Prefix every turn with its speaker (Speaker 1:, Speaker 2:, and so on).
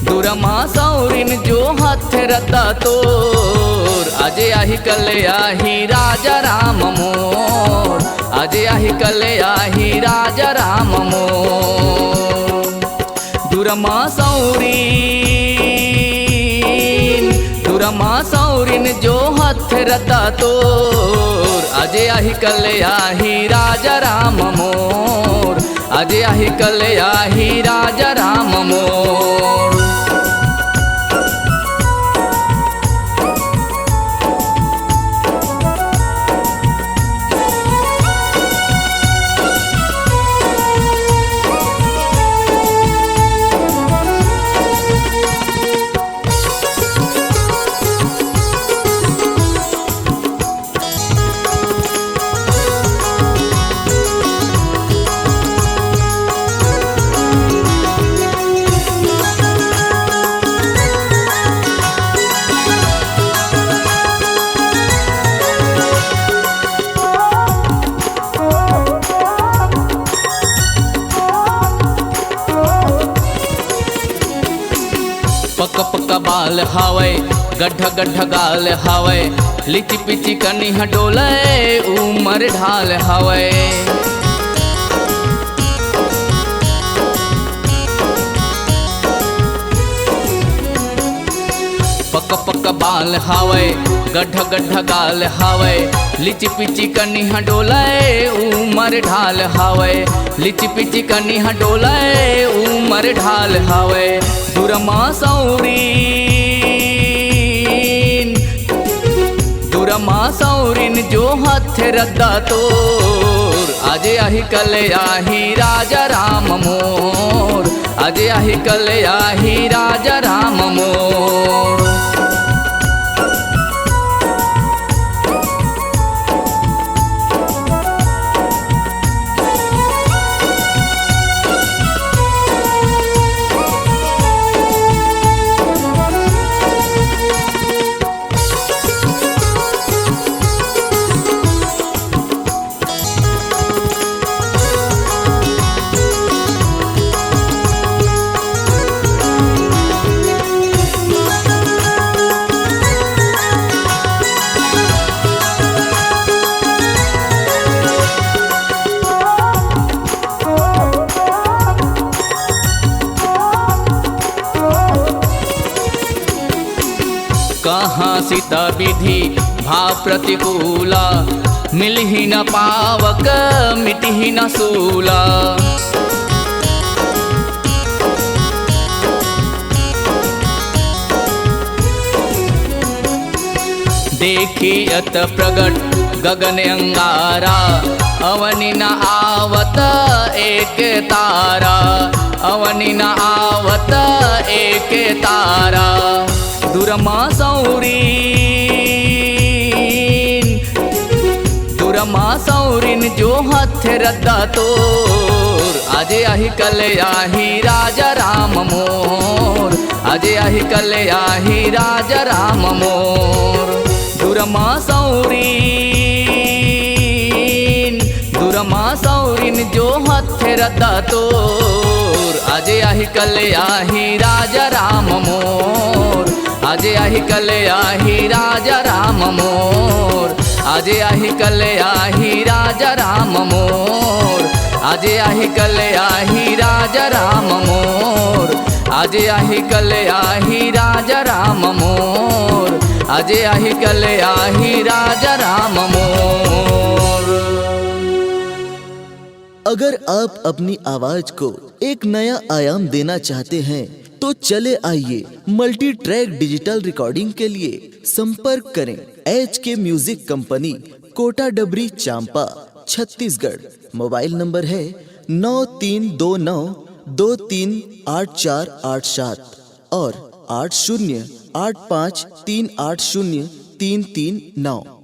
Speaker 1: दुरमासौरीन जो हाथ रता तोर अजय आही कल आही राजा राम मोर अजय आही कल आही राजा राम मोर दुरमासौरीन जो हाथ रता तोर अजय आही कल आही राजा राम मोर अजय आही कल आही राजा राम मोर पक पक बाल हावय गड्ढ गड्ढ गाल हावय लिची पिची कनी हडोले उमर ढाल हावय पक पक बाल हावय गड्ढ गड्ढ गाल हावय लिची पिची कनी हडोले उमर ढाल हावय लिची पिची कनी हडोले उमर ढाल हावय दुरमासौरीन जो हाथ रद्दा तोर अजय आही कल आही राजा राम मोर अजय आही कल आही राजा राम मोर कहाँ सीता विधि भाव प्रतिकूला मिलही न पावक मिटही न सूला देखी अत प्रगट गगन अंगारा अवनि न आवत एक तारा अवनि न आवत एक तारा दुरमासौरीन जो हाथ रद्दा तोर अजय आही कल आही राजा राम मोर अजय आही कल आही राजा राम मोर दुरमासौरीन जो हाथ रद्दा तोर अजय आही कल आही राजा राम मोर अजय आही कल आही राजा राम मोर अजय आही कल आही राजा राम मोर अजय आही कल आही राजा राम मोर अजय आही कल आही राजा राम मोर अजय आही कल आही राजा राम मोर।
Speaker 2: अगर आप अपनी आवाज को एक नया आयाम देना चाहते हैं तो चले आइए मल्टी ट्रैक डिजिटल रिकॉर्डिंग के लिए संपर्क करें HK म्यूजिक कंपनी कोटा डबरी चांपा छत्तीसगढ़। मोबाइल नंबर है 9329238487 और 8085380339।